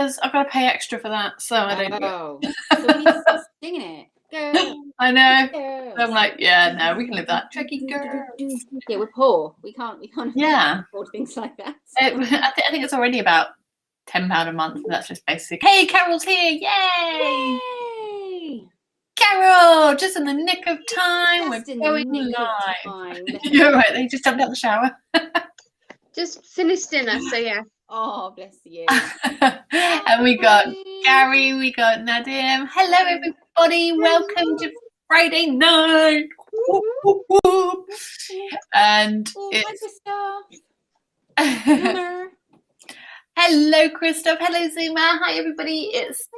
Because I've got to pay extra for that, so I don't do it. So we need to start singing it. Girls, I know. girls. I'm like, yeah, no, we can live that. Trekkie Girls. Yeah, we're poor. We can't afford things like that. I think it's already about £10 a month. That's just basic. Hey, Carol's here! Yay! Carol, just in the nick of time. Just We're in going the nick live. of time. You're right. They just jumped out the shower. Just finished dinner, so yeah. Oh, bless you. And we got Gary, we got Nadim. Hello, everybody. Welcome to Friday night. And it's hello, Christoph. Hello, Zuma. Hi, everybody. It's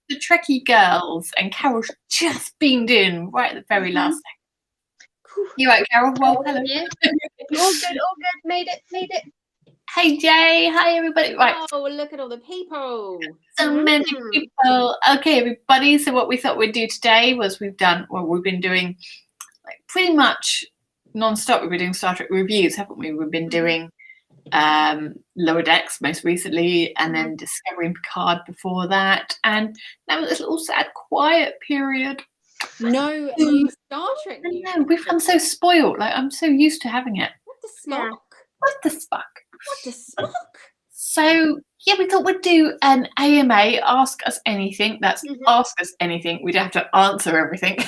the Trekkie Girls, and Carol's just beamed in right at the very last second. You right, Carol? Well, hello. Yeah. All good. Made it. Hey, Jay. Hi, everybody. Right. Oh, look at all the people. So many people. Okay, everybody. So what we thought we'd do today was we've been doing like pretty much non-stop. We've been doing Star Trek reviews, haven't we? We've been doing Lower Decks most recently, and then Discovering Picard before that, and now this little sad quiet period. No new Star Trek. No, we've been so spoiled. Like, I'm so used to having it. What the Spock? What the Spock? What the Spock? So yeah, we thought we'd do an AMA, Ask Us Anything. That's Ask Us Anything. We don't have to answer everything.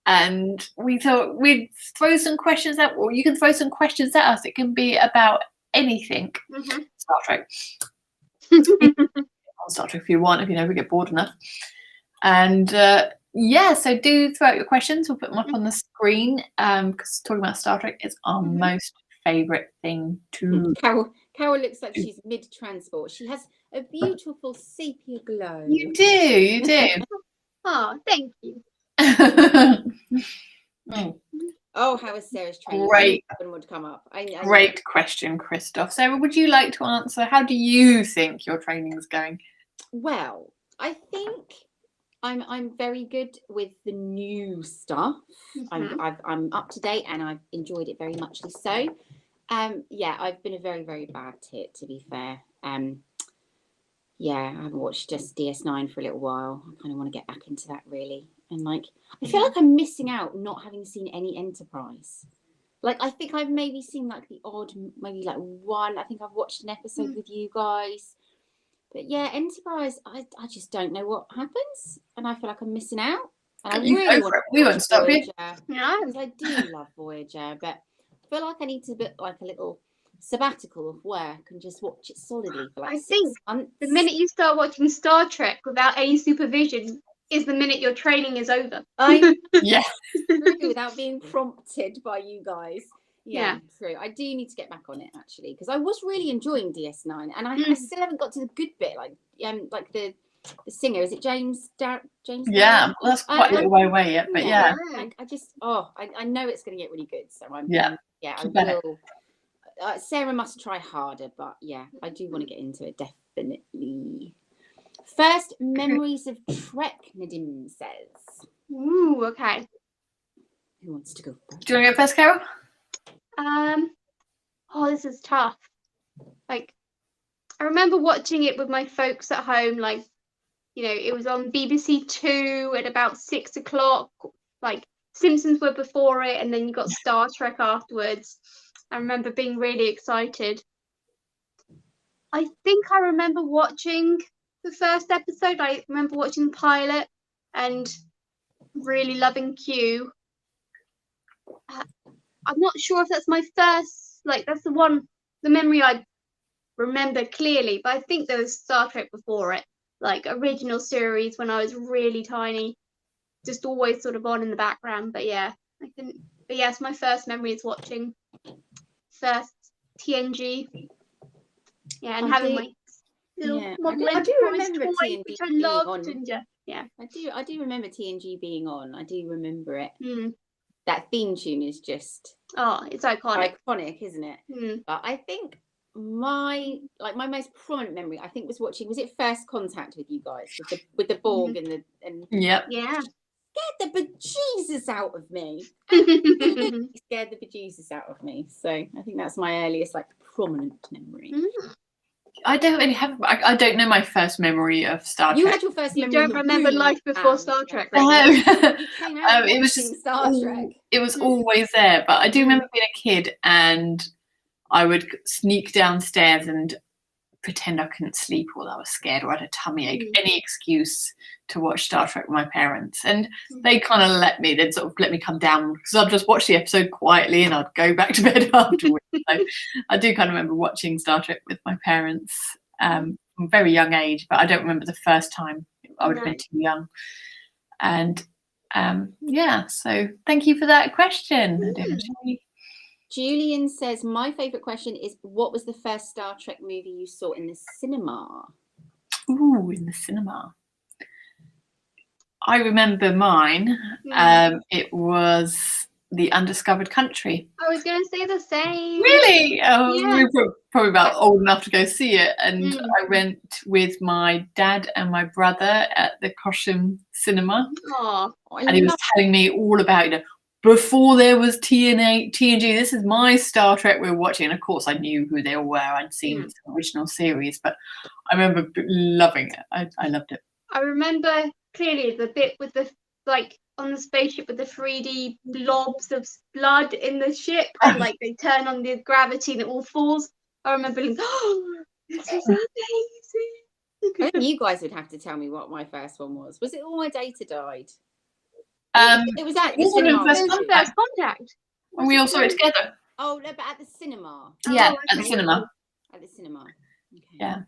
And we thought we'd throw some questions out, or you can throw some questions at us. It can be about anything. Star Trek. Star Trek if you want, if you never get bored enough. And yeah, so do throw out your questions. We'll put them up on the screen, because talking about Star Trek is our most favourite thing to Carol looks like she's mid-transport. She has a beautiful sepia glow. You do. Oh, thank you. Oh, how is Sarah's training? Great. Would come up. Great question, Christoph. Sarah, would you like to answer? How do you think your training is going? Well, I think I'm very good with the new stuff. I'm up to date, and I've enjoyed it very much. So, yeah, I've been a very, very bad tit, to be fair. Yeah, I haven't watched just DS9 for a little while. I kind of want to get back into that, really. And like, I feel like I'm missing out not having seen any Enterprise. Like, I think I've maybe seen like the odd, maybe like one. I think I've watched an episode with you guys. But yeah, Enterprise, I just don't know what happens, and I feel like I'm missing out. And I really want to. We won't stop you. Yeah, because I do love Voyager, but I feel like I need to be like a little sabbatical of work and just watch it solidly for like 6 months. The minute you start watching Star Trek without any supervision is the minute your training is over. Yeah, without being prompted by you guys. Yeah, true. I do need to get back on it, actually, because I was really enjoying DS9, and I still haven't got to the good bit, like the singer. Is it James? James? Yeah, well, that's quite a little way away yet, but yeah. I just I know it's going to get really good, so I'm I will. Sarah must try harder, but yeah, I do want to get into it, definitely. First memories of Trek, Nadim says. Ooh, okay. Who wants to go first? Do you want to go first, Carol? Oh, this is tough. Like, I remember watching it with my folks at home. Like, you know, it was on BBC Two at about 6 o'clock. Like, Simpsons were before it, and then you got Star Trek afterwards. I remember being really excited. I think I remember watching the first episode. I remember watching the pilot and really loving Q. I'm not sure if that's my first, like, that's the memory I remember clearly, but I think there was Star Trek before it, like original series when I was really tiny, just always sort of on in the background. But yeah, yes, my first memory is watching first TNG. Yeah, and having my little model Enterprise toy, which I loved. And yeah, I do remember TNG being on. I do remember it. That theme tune is just it's iconic. Iconic, isn't it? But I think my most prominent memory, I think, was it First Contact with you guys with the Borg and yeah. Scared the bejesus out of me. Scared the bejesus out of me. So I think that's my earliest like prominent memory. I don't really have. I don't know my first memory of Star You Trek. had your first You memory don't in the remember womb, life before Anne. Star Trek, No. right? You came out It was watching just Star Trek. It was always there. But I do remember being a kid, and I would sneak downstairs and pretend I couldn't sleep, or I was scared, or had a tummy ache. Any excuse to watch Star Trek with my parents, and they kind of they'd sort of let me come down, because I'd just watch the episode quietly and I'd go back to bed afterwards. So I do kind of remember watching Star Trek with my parents from a very young age, but I don't remember the first time. I would have been too young. And so thank you for that question. Julian says, my favourite question is, what was the first Star Trek movie you saw in the cinema? Ooh, in the cinema. I remember mine. It was The Undiscovered Country. I was going to say the same. Really? Oh, Yeah. we were probably about old enough to go see it. And I went with my dad and my brother at the Cosham Cinema. Aww. And he was telling me all about, before there was TNG, this is my Star Trek we're watching. And of course, I knew who they all were. I'd seen the original series, but I remember loving it. I loved it. I remember clearly the bit with the, like, on the spaceship with the 3D blobs of blood in the ship, and like they turn on the gravity and it all falls. I remember thinking, oh, this is amazing. I think you guys would have to tell me what my first one was. Was it All My Data Died? It was at the cinema. First Contact. And we all saw it together. Oh, no, but at the cinema. Yeah, at the cinema. At the cinema. Okay. Yeah.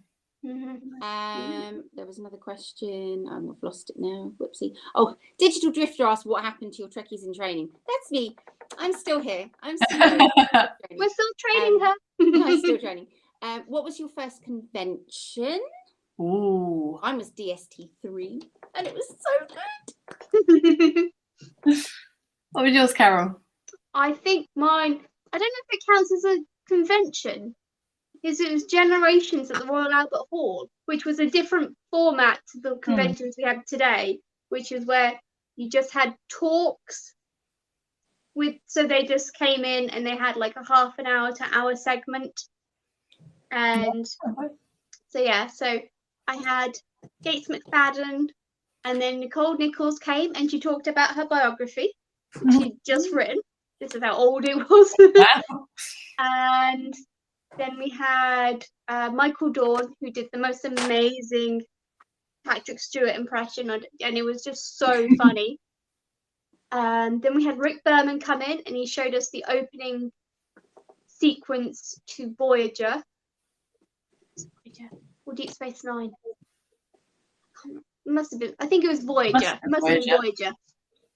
There was another question. I've lost it now. Whoopsie. Oh, Digital Drifter asked what happened to your Trekkies in training. That's me. I'm still here. I'm still here. We're still training her. No, I'm still training. What was your first convention? Ooh. Mine was DST3, and it was so good. What was yours, Carol? I think mine, I don't know if it counts as a convention, because it was Generations at the Royal Albert Hall, which was a different format to the conventions we had today, which is where you just had talks so they just came in and they had like a half an hour to hour segment. And so I had Gates McFadden, and then Nicole Nichols came and she talked about her biography she'd just written. This is how old it was. Wow. And then we had Michael Dawn, who did the most amazing Patrick Stewart impression, and it was just so funny. Then we had Rick Berman come in, and he showed us the opening sequence to Voyager or Deep Space Nine. Must have been. I think it was Voyager. Must have been Voyager.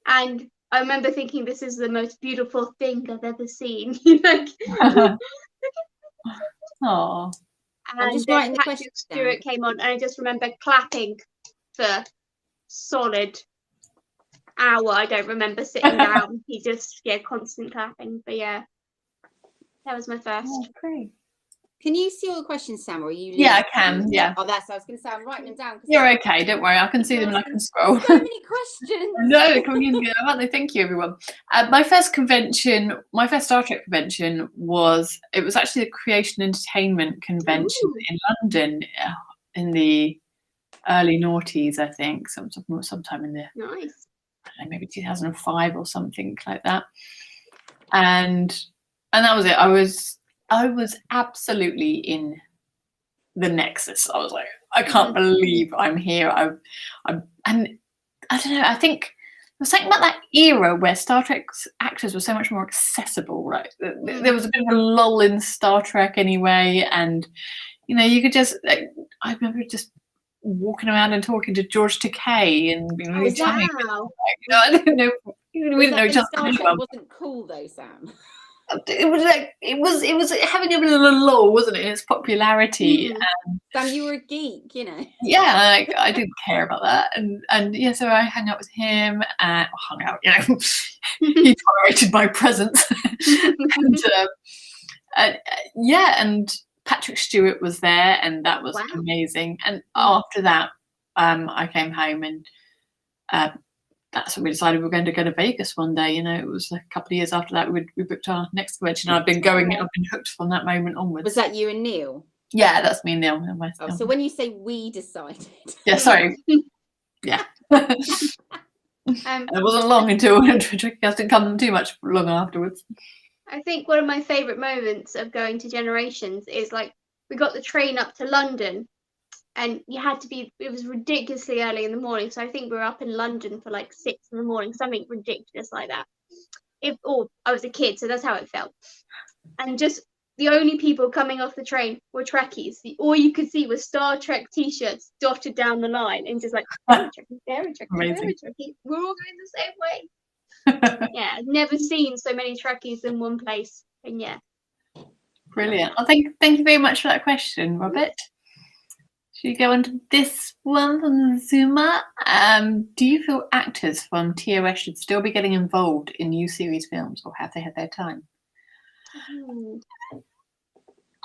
And I remember thinking, this is the most beautiful thing I've ever seen. Oh. And then Patrick Stewart came on, and I just remember clapping for solid hour. I don't remember sitting down. He just constant clapping. But yeah, that was my first. Oh, great. Can you see all the questions, Sam, or are you? Yeah, I can. Yeah. Oh, I was going to say, I'm writing them down. You're okay. Don't worry. I can see them and I can scroll. So many questions. No, coming in good. Thank you, everyone. My first Star Trek convention was actually the Creation Entertainment convention in London in the early noughties, I think, sometime in the Nice. I don't know, maybe 2005 or something like that. And that was it. I was absolutely in the nexus. I was like, I can't believe I'm here. And I don't know, I think there's something about that era where Star Trek's actors were so much more accessible, right? There was a bit of a lull in Star Trek anyway, and you could just I remember just walking around and talking to George Takei and being really charming. I don't know. We didn't know each other. Star Trek wasn't cool though, Sam. It was having a bit of a lull, wasn't it, in its popularity. Sam, you were a geek, Yeah, I didn't care about that, and so I hung out with him and hung out. He tolerated my presence, and Patrick Stewart was there, and that was amazing. And after that, I came home and. That's when we decided we were going to go to Vegas one day. It was a couple of years after that we booked our next convention. I've been hooked from that moment onwards. Was that you and Neil? Yeah, that's me, Neil. Oh, so when you say we decided. Yeah, sorry. Yeah. It wasn't long until Trekkie Girls didn't come too much long afterwards. I think one of my favourite moments of going to Generations is like we got the train up to London and you had to be, it was ridiculously early in the morning. So I think we were up in London for like 6 in the morning, something ridiculous like that. I was a kid, so that's how it felt. And just the only people coming off the train were Trekkies. All you could see was Star Trek t-shirts dotted down the line and just like, there a Trekkie, there a Trekkie, there a Trekkie. We're all going the same way. Yeah, I've never seen so many Trekkies in one place. And yeah. Brilliant. Well, thank you very much for that question, Robert. Should we go on to this one from Zuma? Do you feel actors from TOS should still be getting involved in new series films, or have they had their time?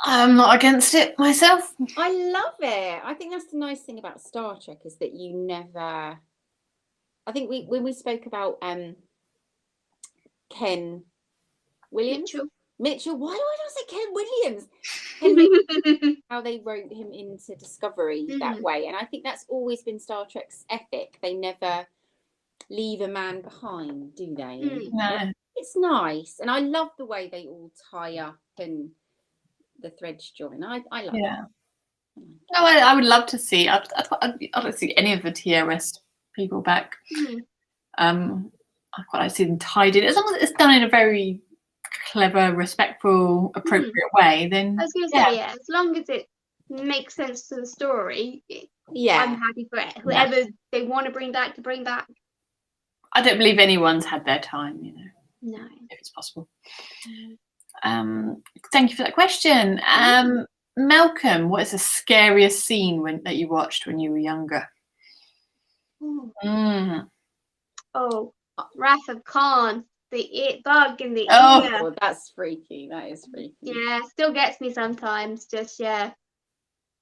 I'm not against it myself. I love it. I think that's the nice thing about Star Trek is that you never. I think when we spoke about Ken Williams. Mitchell, why do I not say Ken Williams? How they wrote him into Discovery that way. And I think that's always been Star Trek's ethic. They never leave a man behind, do they? No. It's nice. And I love the way they all tie up and the threads join. I love it. No, I would love to see. I'd like to see any of the TOS people back. I'd quite like to see them tied in. As long as it's done in a very clever, respectful, appropriate way, then I was going to say, as long as it makes sense to the story, I'm happy for it. Whoever they want to bring back, to bring back. I don't believe anyone's had their time, No. if it's possible. Thank you for that question. Malcolm, what is the scariest scene that you watched when you were younger? Oh, Wrath of Khan. The bug in the ear. Oh, that's freaky. That is freaky. Yeah, still gets me sometimes.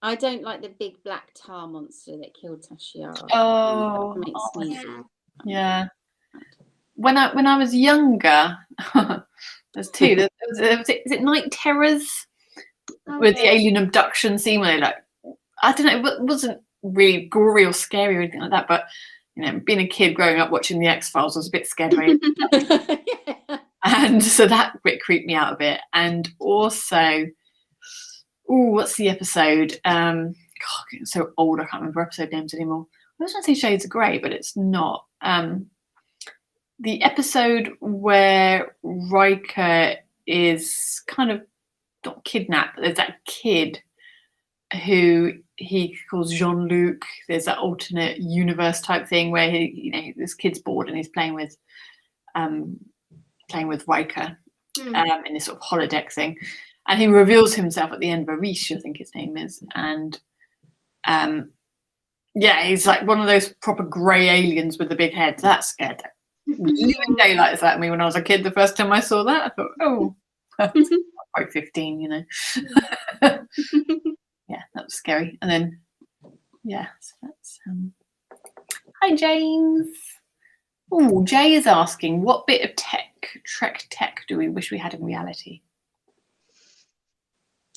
I don't like the big black tar monster that killed Tashiara. Oh, makes me. Yeah. When I was younger, there's two. Is it Night Terrors with the alien abduction scene where I don't know, it wasn't really gory or scary or anything like that, but being a kid growing up watching the X-Files, I was a bit scared away. And so that bit creeped me out a bit. And also, what's the episode? God, I'm so old, I can't remember episode names anymore. I was going to say Shades of Grey, but it's not. The episode where Riker is kind of not kidnapped, but there's that kid who he calls Jean-Luc. There's that alternate universe type thing where this kid's bored and he's playing with Riker in this sort of holodeck thing, and he reveals himself at the end. Varish, I think his name is, and he's like one of those proper grey aliens with the big heads. That scared living daylights at me when I was a kid. The first time I saw that, I thought, oh, like 15, Yeah, that was scary. And then, so that's. Hi, James. Oh, Jay is asking, what bit of Trek tech do we wish we had in reality?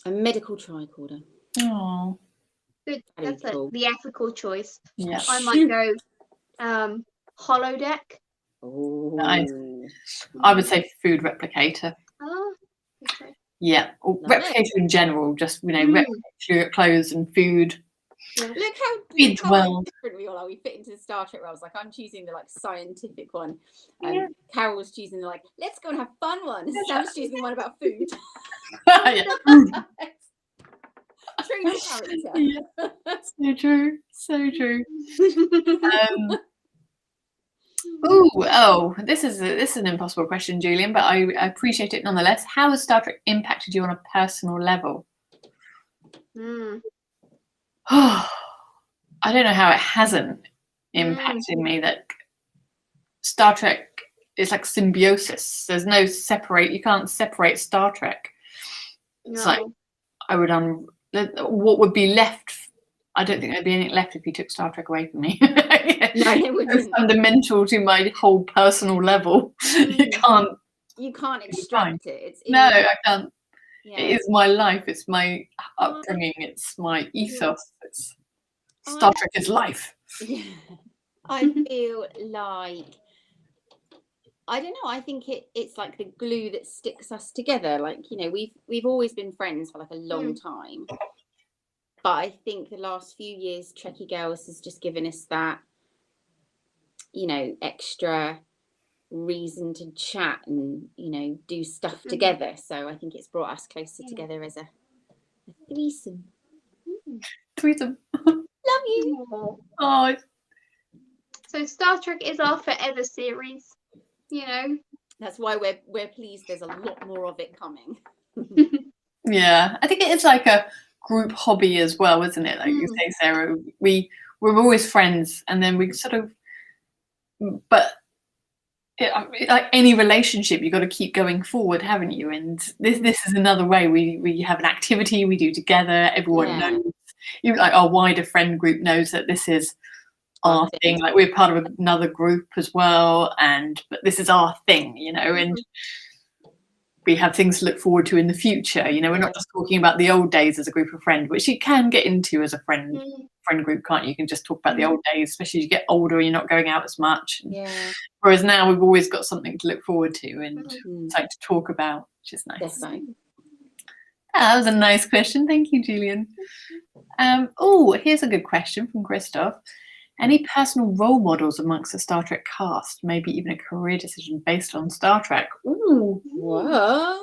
A medical tricorder. Oh, good. That's the ethical choice. Yeah, I might go holodeck. Oh, nice. I would say food replicator. Oh, okay. Yeah, or replicator in general, just replicate your clothes and food. Yeah. Look how different we all are. We fit into the Star Trek roles. Like I'm choosing the scientific one. Carol was choosing the let's go and have fun one. Sam's choosing one about food. True character. Yeah. So true. This is an impossible question, Julian, but I appreciate it nonetheless. How has Star Trek impacted you on a personal level? I don't know how it hasn't impacted me. That Star Trek is like symbiosis. There's no you can't separate Star Trek. It's like what would be left? I don't think there'd be anything left if you took Star Trek away from me. No, it wouldn't. It's fundamental to my whole personal level. You can't extract it. I can't. It is my life. It's my upbringing. It's my ethos. It's Star Trek is life. Yeah. I feel like, I don't know, I think it's like the glue that sticks us together. Like, you know, we've always been friends for like a long time. But I think the last few years, Trekkie Girls has just given us that, you know, extra reason to chat and, you know, do stuff together. So I think it's brought us closer together as a threesome. Threesome. Love you. Oh. So Star Trek is our forever series, you know. That's why we're pleased there's a lot more of it coming. Yeah, I think it is like a group hobby as well, isn't it? Like you say, Sarah, we're always friends, and then we sort of, but like any relationship, you've got to keep going forward, haven't you? And this is another way. We have an activity we do together. Everyone knows, even like our wider friend group knows that this is our thing. Like we're part of another group as well, but this is our thing, you know, and we have things to look forward to in the future. You know, we're not just talking about the old days as a group of friends, which you can get into as a friend group, can't you? You can just talk about the old days, especially as you get older and you're not going out as much. Whereas now we've always got something to look forward to and something to talk about, which is nice. Definitely. That was a nice question. Thank you, Julian. Oh, here's a good question from Christoph. Any personal role models amongst the Star Trek cast? Maybe even a career decision based on Star Trek? Ooh. Whoa.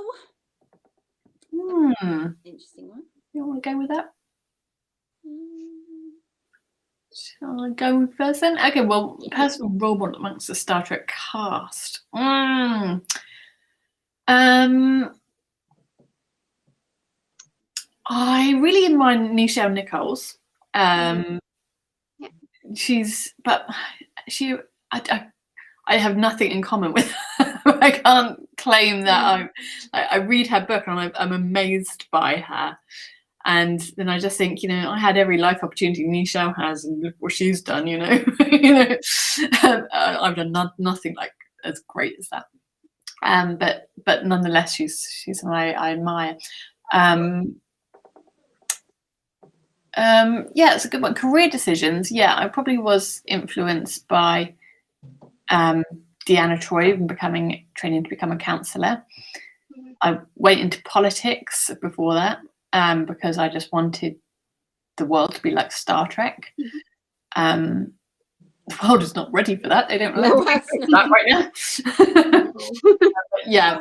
Interesting one. You want to go with that? Shall I go first then? Okay, well, personal role model amongst the Star Trek cast. I really admire Nichelle Nichols. I have nothing in common with her. I can't claim that. I read her book and I'm amazed by her. And then I just think, you know, I had every life opportunity Nichelle has, and look what she's done. You know, I've done nothing like as great as that. But nonetheless, she's someone I admire. Yeah, it's a good one. Career decisions. Yeah, I probably was influenced by Deanna Troy training to become a counsellor. I went into politics before that because I just wanted the world to be like Star Trek. The world is not ready for that. They don't like that right now. Yeah,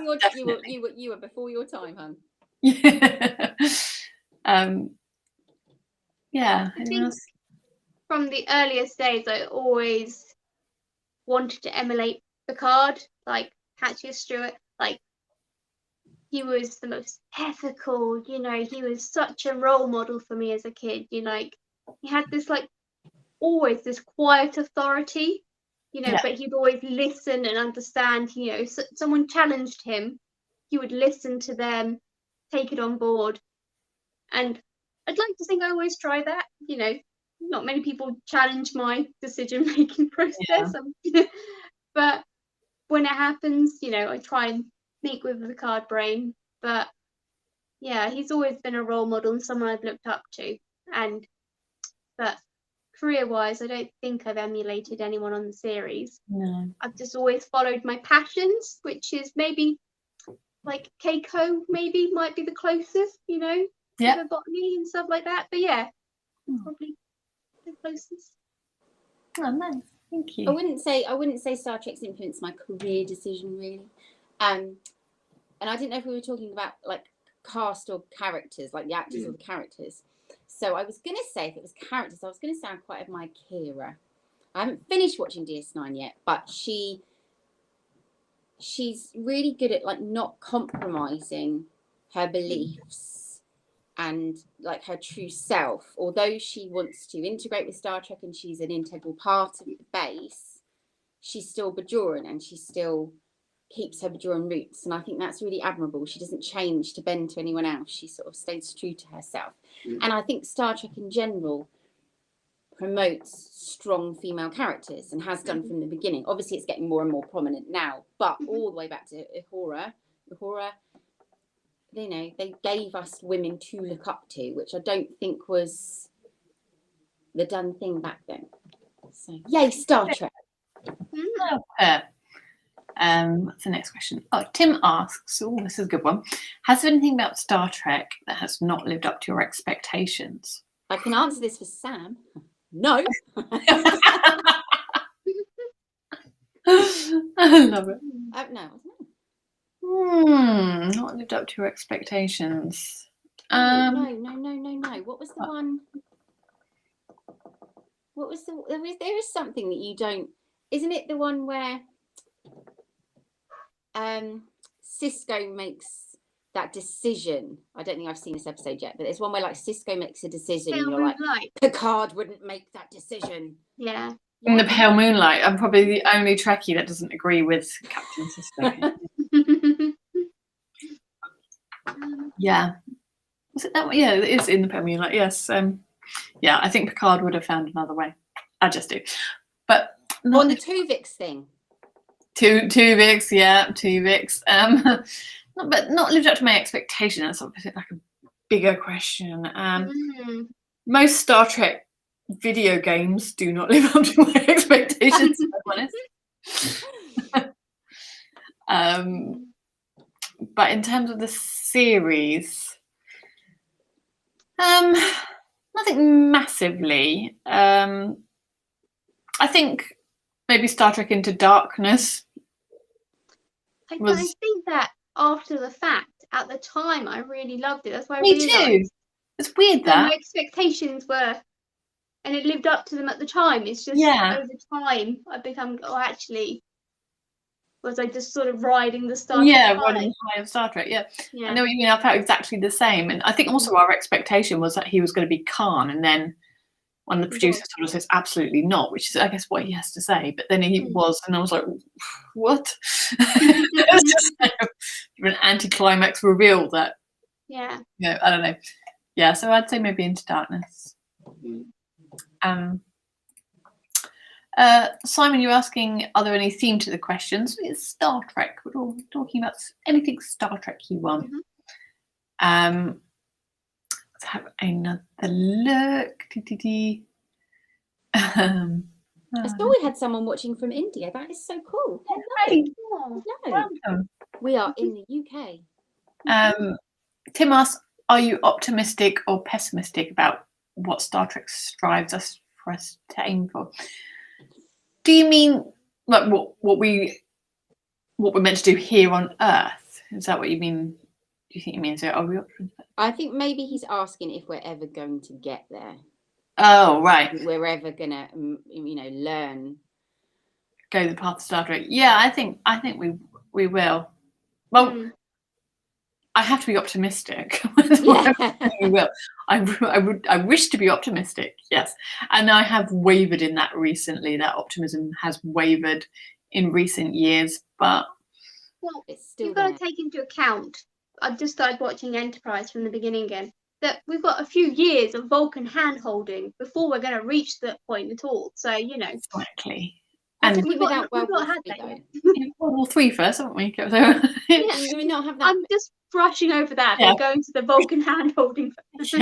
you were before your time, hun. Yeah. Yeah. I think from the earliest days, I always wanted to emulate Picard, like Hatchie Stewart. Like, he was the most ethical, you know, he was such a role model for me as a kid. You know, like, he had this, like, always this quiet authority, you know, but he'd always listen and understand, you know, someone challenged him, he would listen to them, take it on board. And I'd like to think I always try that, you know. Not many people challenge my decision-making process. But when it happens, you know, I try and think with the card brain. But yeah, he's always been a role model and someone I've looked up to. But career-wise, I don't think I've emulated anyone on the series. No. I've just always followed my passions, which is maybe like Keiko, maybe might be the closest, you know. Yeah. Botany and stuff like that. But yeah, probably the closest. Oh, nice. Thank you. I wouldn't say Star Trek's influenced my career decision really. And I didn't know if we were talking about like cast or characters, like the actors or the characters. So I was gonna say if it was characters, I was gonna say I quite admire Kira. I haven't finished watching DS9 yet, but she's really good at like not compromising her beliefs and like her true self. Although she wants to integrate with Star Trek and she's an integral part of the base, she's still Bajoran and she still keeps her Bajoran roots. And I think that's really admirable. She doesn't change to bend to anyone else. She sort of stays true to herself. And I think Star Trek in general promotes strong female characters and has done from the beginning. Obviously, it's getting more and more prominent now, but all the way back to Uhura, you know, they gave us women to look up to, which I don't think was the done thing back then. So, yay, Star Trek. Oh, fair. What's the next question? Oh, Tim asks, oh, this is a good one. Has there anything about Star Trek that has not lived up to your expectations? I can answer this for Sam. No. I love it. No. Not lived up to your expectations. No. What was the one? What was the? There is something that you don't. Isn't it the one where Cisco makes that decision? I don't think I've seen this episode yet, but there's one where like Cisco makes a decision, and you're like, Picard wouldn't make that decision. Yeah. In the Pale Moonlight, I'm probably the only Trekkie that doesn't agree with Captain Cisco. Yeah. Was it that one? Yeah, it is in the Pale Moonlight. Yes. Yeah, I think Picard would have found another way. I just do. But on the Tuvix thing. Tuvix, yeah, Tuvix. But not lived up to my expectation. That's obviously like a bigger question. Most Star Trek video games do not live up to my expectations, if I'm honest. But in terms of the series, nothing massively. I think maybe Star Trek Into Darkness. I think that after the fact, at the time, I really loved it. That's why I Me realised. too. It's weird that my expectations were, and it lived up to them at the time. It's just over time I become, actually, was I just sort of riding the Star Trek high? Riding the high of Star Trek. Yeah, I know what you mean. I felt exactly the same, and I think also our expectation was that he was going to be Khan, and then when the producer sort of says absolutely not, which is I guess what he has to say, but then he was, and I was like, what? It's just an anticlimax reveal that. Yeah. I don't know. Yeah, so I'd say maybe Into Darkness. Simon, you're asking, are there any theme to the questions? It's Star Trek. We're all talking about anything Star Trek you want. Let's have another look. I saw we had someone watching from India. That is so cool. Hey, welcome. We are in the UK. Tim asks, are you optimistic or pessimistic about what Star Trek strives us for us to aim for? Do you mean like what we're meant to do here on Earth? Is that what you mean? Do you think you mean so? Are we optimistic? I think maybe he's asking if we're ever going to get there. Oh, right. We're ever gonna, learn. Go the path of Star Trek. Yeah, I think we will. Well, I have to be optimistic. We will. I wish to be optimistic, yes. And I have wavered in that recently. That optimism has wavered in recent years, but it's still. You've got to take into account. I've just started watching Enterprise from the beginning again. That we've got a few years of Vulcan hand-holding before we're going to reach that point at all. So exactly. And we've not had that yet. World War III first, haven't we? So, we not have that. I'm just brushing over that. We're going to the Vulcan hand-holding first.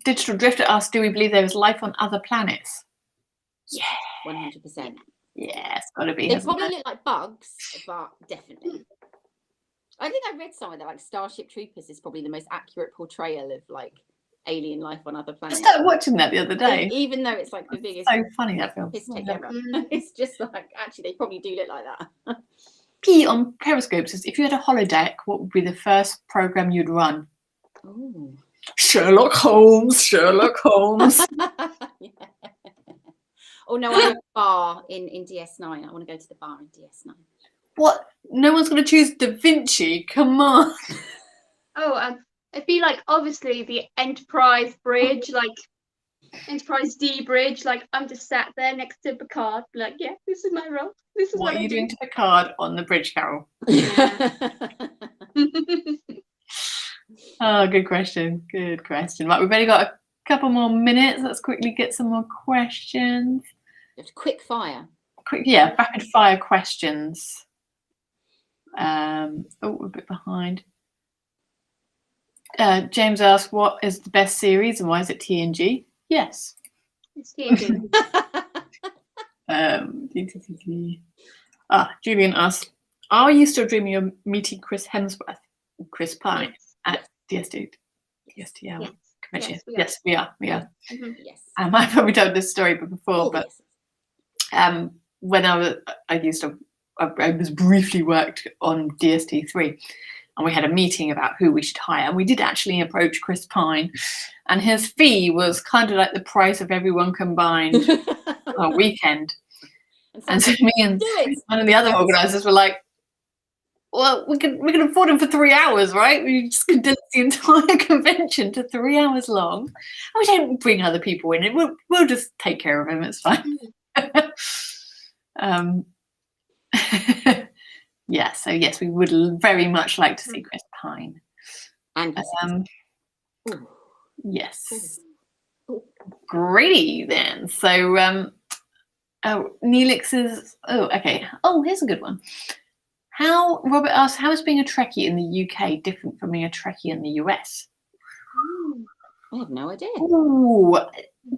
Digital Drifter asks, do we believe there is life on other planets? Yeah, 100%. Yeah, it's got to be. They probably look like bugs, but definitely. I think I read somewhere that like Starship Troopers is probably the most accurate portrayal of like alien life on other planets. I started watching that the other day. Even though it's like the biggest. So funny that film. It's just like actually they probably do look like that. P on Periscope says, if you had a holodeck, what would be the first program you'd run? Ooh. Sherlock Holmes. Sherlock Holmes. Oh no, I have a bar in DS9. I want to go to the bar in DS9. What? No one's going to choose Da Vinci? Come on. Oh, it'd be like obviously the Enterprise bridge, like Enterprise D bridge. Like I'm just sat there next to Picard, like, yeah, this is my role. This is what are you doing to Picard on the bridge, Carol? Oh, good question. Good question. Right, we've only got a couple more minutes. Let's quickly get some more questions. Quick fire. Rapid fire questions. We're a bit behind. James asked, what is the best series and why is it TNG? Yes. It's TNG. Julian asked, are you still dreaming of meeting Chris Hemsworth and Chris Pine at DSTL convention? Yes, we are. Mm-hmm. Yes. I've probably told this story before, but when I was briefly worked on DST3, and we had a meeting about who we should hire, and we did actually approach Chris Pine, and his fee was kind of like the price of everyone combined a weekend. And so me and one of the other organisers were like, well, we can afford him for 3 hours, right? We just condensed the entire convention to 3 hours long. And we don't bring other people in. We'll just take care of him. It's fine. Yeah, so yes, we would very much like to see Chris Pine. And yes. Great then. So Neelix is okay. Here's a good one. Robert asks, how is being a Trekkie in the UK different from being a Trekkie in the US? I have no idea.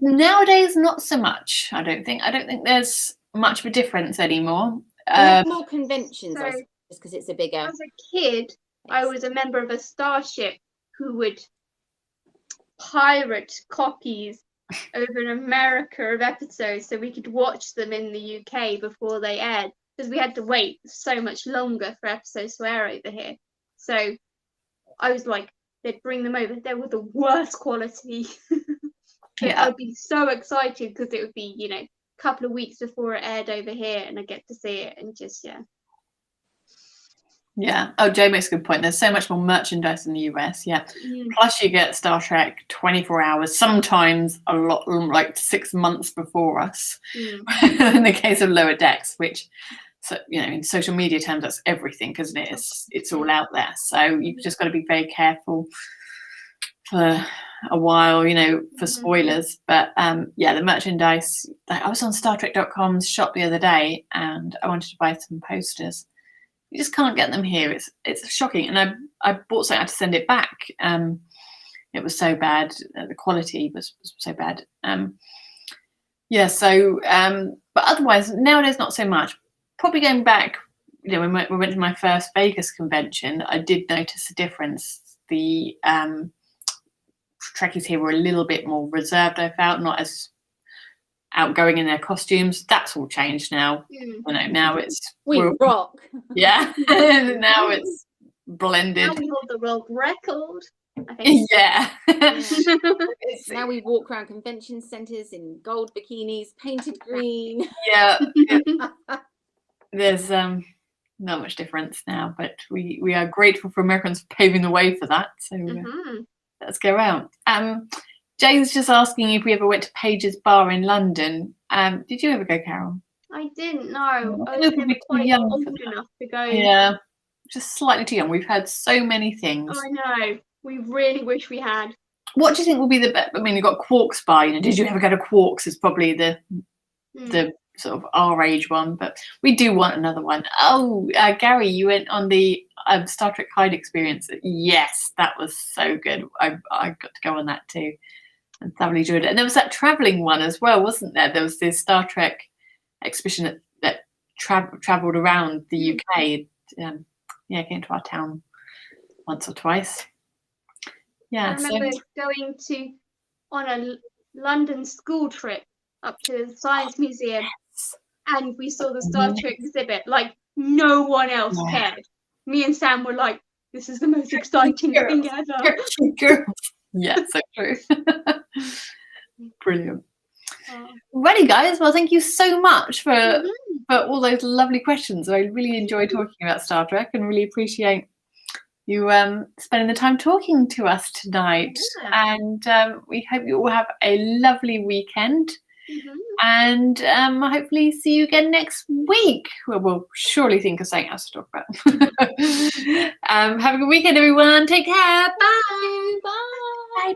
Nowadays, not so much. I don't think there's much of a difference anymore. More conventions, I suppose, because it's a bigger. As a kid, I was a member of a starship who would pirate copies over in America of episodes so we could watch them in the UK before they aired, because we had to wait so much longer for episodes to air over here. So I was like, they'd bring them over. They were the worst quality. I'd be so excited because it would be, a couple of weeks before it aired over here, and I get to see it and just Jay makes a good point. There's so much more merchandise in the US. Plus you get Star Trek 24 hours, sometimes a lot, like 6 months before us. In the case of Lower Decks, which, so in social media terms, that's everything, isn't it? It's all out there, so you've just got to be very careful for a while, for spoilers. But the merchandise, I was on StarTrek.com's shop the other day and I wanted to buy some posters. You just can't get them here. It's shocking. And I bought something, I had to send it back. It was so bad. The quality was so bad. But otherwise nowadays not so much. Probably going back, when we went to my first Vegas convention, I did notice a difference. The Trekkies here were a little bit more reserved, I felt, not as outgoing in their costumes. That's all changed now. Now we rock. Yeah. Now it's blended. Now we hold the world record, I think. Yeah. Now we walk around convention centres in gold bikinis, painted green. Yeah. There's not much difference now, but we are grateful for Americans paving the way for that. So let's go out. Jane's just asking if we ever went to Page's Bar in London. Did you ever go, Carol? I didn't know. I was was never quite old enough to go. Yeah, just slightly too young. We've had so many things. I know. We really wish we had. What do you think will be the best? I mean, you've got Quark's Bar. Did you ever go to Quark's? Is probably the sort of our age one, but we do want another one. Gary, you went on the Star Trek Hyde experience. Yes, that was so good. I got to go on that too and thoroughly enjoyed it. And there was that travelling one as well, wasn't there? There was this Star Trek exhibition that travelled around the UK. Came to our town once or twice. I remember going on a London school trip up to the Science Museum, and we saw the Star Trek exhibit. Like, no one else cared. Me and Sam were like, this is the most exciting thing ever. Girls. Yeah, so true. Brilliant. Ready, guys. Well, thank you so much for all those lovely questions. I really enjoyed talking about Star Trek and really appreciate you spending the time talking to us tonight. And we hope you all have a lovely weekend. And hopefully see you again next week. We'll surely think of something else to talk about. Have a good weekend, everyone. Take care. Bye. Bye. Bye.